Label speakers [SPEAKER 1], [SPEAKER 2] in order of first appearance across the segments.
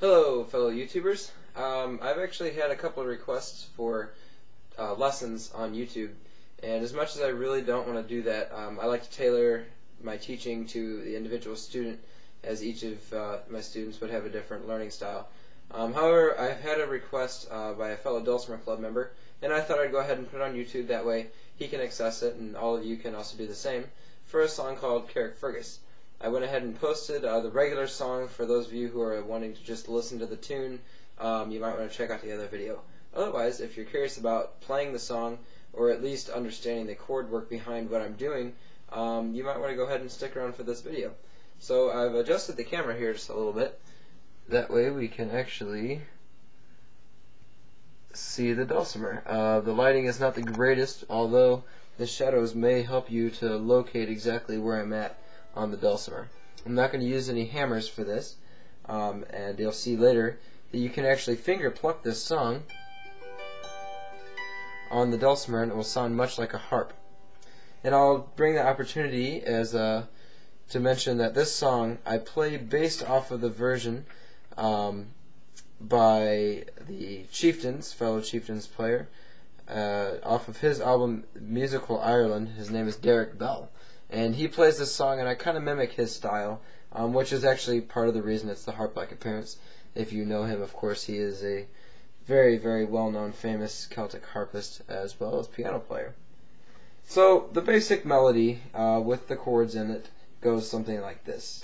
[SPEAKER 1] Hello, fellow YouTubers. I've actually had a couple of requests for lessons on YouTube, and as much as I really don't want to do that, I like to tailor my teaching to the individual student, as each of my students would have a different learning style. However, I've had a request by a fellow Dulcimer Club member, and I thought I'd go ahead and put it on YouTube. That way he can access it, and all of you can also do the same, for a song called Carrickfergus. I went ahead and posted the regular song for those of you who are wanting to just listen to the tune. You might want to check out the other video. Otherwise, if you're curious about playing the song, or at least understanding the chord work behind what I'm doing, you might want to go ahead and stick around for this video. So I've adjusted the camera here just a little bit. That way we can actually see the dulcimer. The lighting is not the greatest, although the shadows may help you to locate exactly where I'm at on the dulcimer. I'm not going to use any hammers for this, and you'll see later that you can actually finger pluck this song on the dulcimer and it will sound much like a harp. And I'll bring the opportunity as to mention that this song I play based off of the version by the Chieftains, fellow Chieftains player, off of his album Musical Ireland. His name is Derek Bell. And he plays this song, and I kind of mimic his style, which is actually part of the reason it's the harp-like appearance. If you know him, of course, he is a very, very well-known, famous Celtic harpist as well as piano player. So the basic melody with the chords in it goes something like this.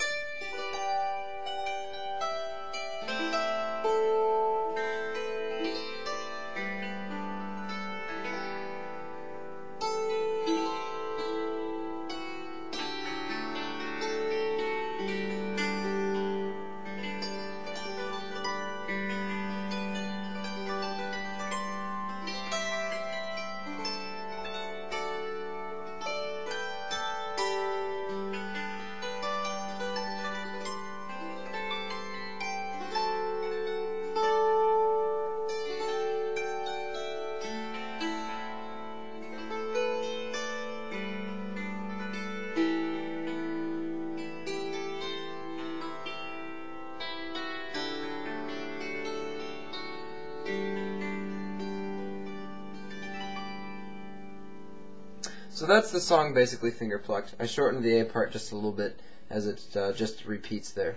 [SPEAKER 1] So that's the song basically finger plucked. I shortened the A part just a little bit as it just repeats there.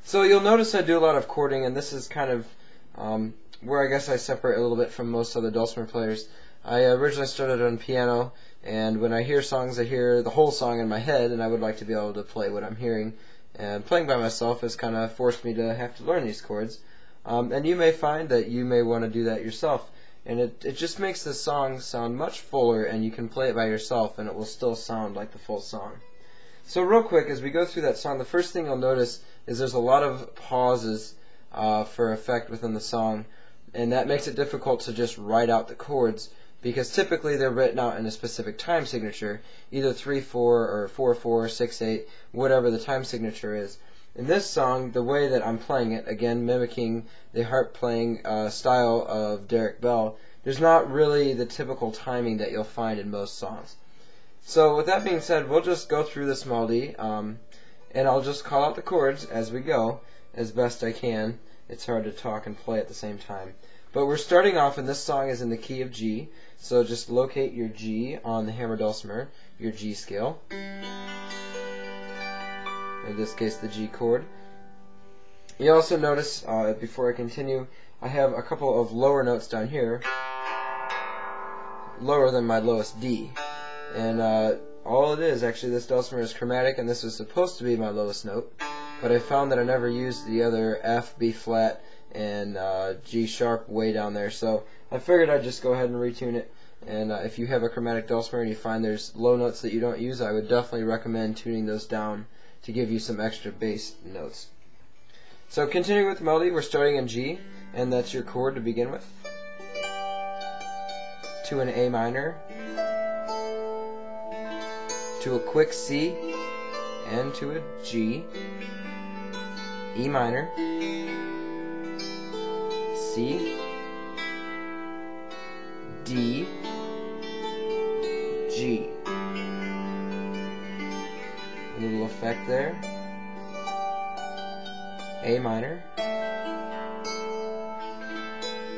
[SPEAKER 1] So you'll notice I do a lot of chording, and this is kind of where I guess I separate a little bit from most other dulcimer players. I originally started on piano, and when I hear songs I hear the whole song in my head, and I would like to be able to play what I'm hearing. And playing by myself has kind of forced me to have to learn these chords. And you may find that you may want to do that yourself. And it just makes the song sound much fuller, and you can play it by yourself and it will still sound like the full song. So real quick, as we go through that song, the first thing you'll notice is there's a lot of pauses for effect within the song, and that makes it difficult to just write out the chords, because typically they're written out in a specific time signature, either 3/4 or 4/4, 6/8, whatever the time signature is. In this song, the way that I'm playing it, again mimicking the harp playing style of Derek Bell, there's not really the typical timing that you'll find in most songs. So with that being said, we'll just go through this melody, and I'll just call out the chords as we go, as best I can. It's hard to talk and play at the same time. But we're starting off, and this song is in the key of G, so just locate your G on the hammer dulcimer, your G scale. In this case, the G chord. You also notice, before I continue, I have a couple of lower notes down here, lower than my lowest D. And all it is, actually, this dulcimer is chromatic, and this was supposed to be my lowest note, but I found that I never used the other F, B flat, and G sharp way down there, so I figured I'd just go ahead and retune it. And if you have a chromatic dulcimer and you find there's low notes that you don't use, I would definitely recommend tuning those down to give you some extra bass notes. So continuing with the melody, we're starting in G, and that's your chord to begin with, to an A minor, to a quick C, and to a G, E minor, C, D, G. A little effect there. A minor,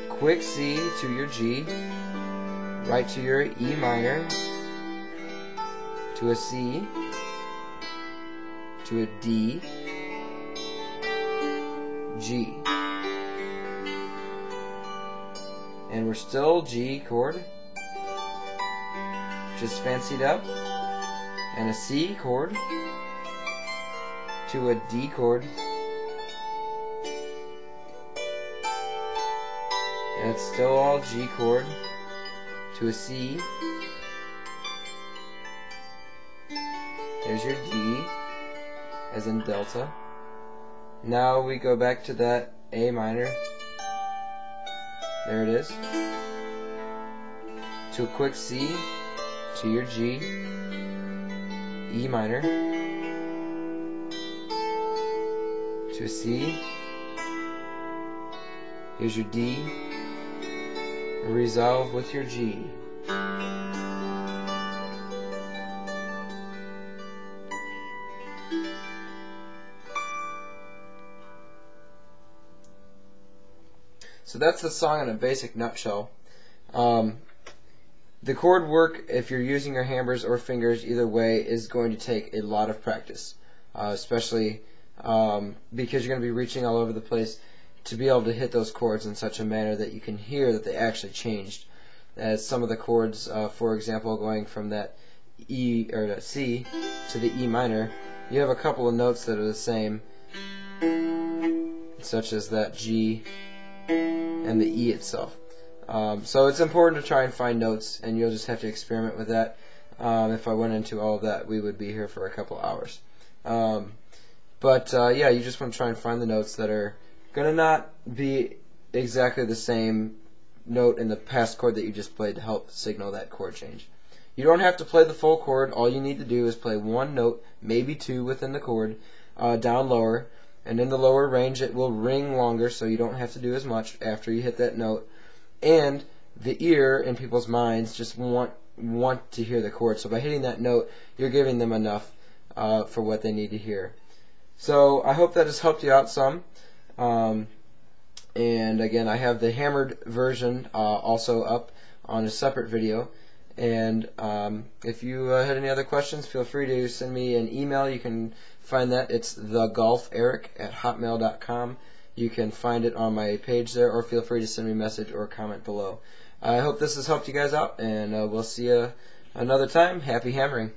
[SPEAKER 1] quick C to your G, right to your E minor, to a C, to a D, G. And we're still G chord, just fancied up, and a C chord, to a D chord, and it's still all G chord, to a C, there's your D, as in delta. Now we go back to that A minor, there it is, to a quick C, to your G, E minor, to a C, here's your D, resolve with your G. So that's the song in a basic nutshell. The chord work, if you're using your hammers or fingers, either way, is going to take a lot of practice, especially because you're going to be reaching all over the place to be able to hit those chords in such a manner that you can hear that they actually changed. As some of the chords, for example, going from that E or that C to the E minor, you have a couple of notes that are the same, such as that G and the E itself. So it's important to try and find notes, and you'll just have to experiment with that. If I went into all of that, we would be here for a couple hours. Yeah, you just want to try and find the notes that are going to not be exactly the same note in the past chord that you just played to help signal that chord change. You don't have to play the full chord. All you need to do is play one note, maybe two within the chord, down lower, and in the lower range it will ring longer, so you don't have to do as much after you hit that note. And the ear in people's minds just want to hear the chord, so by hitting that note you're giving them enough for what they need to hear. So I hope that has helped you out some. And again, I have the hammered version also up on a separate video. And if you had any other questions, feel free to send me an email. You can find that. It's thegolferic@hotmail.com. You can find it on my page there, or feel free to send me a message or comment below. I hope this has helped you guys out, and we'll see you another time. Happy hammering.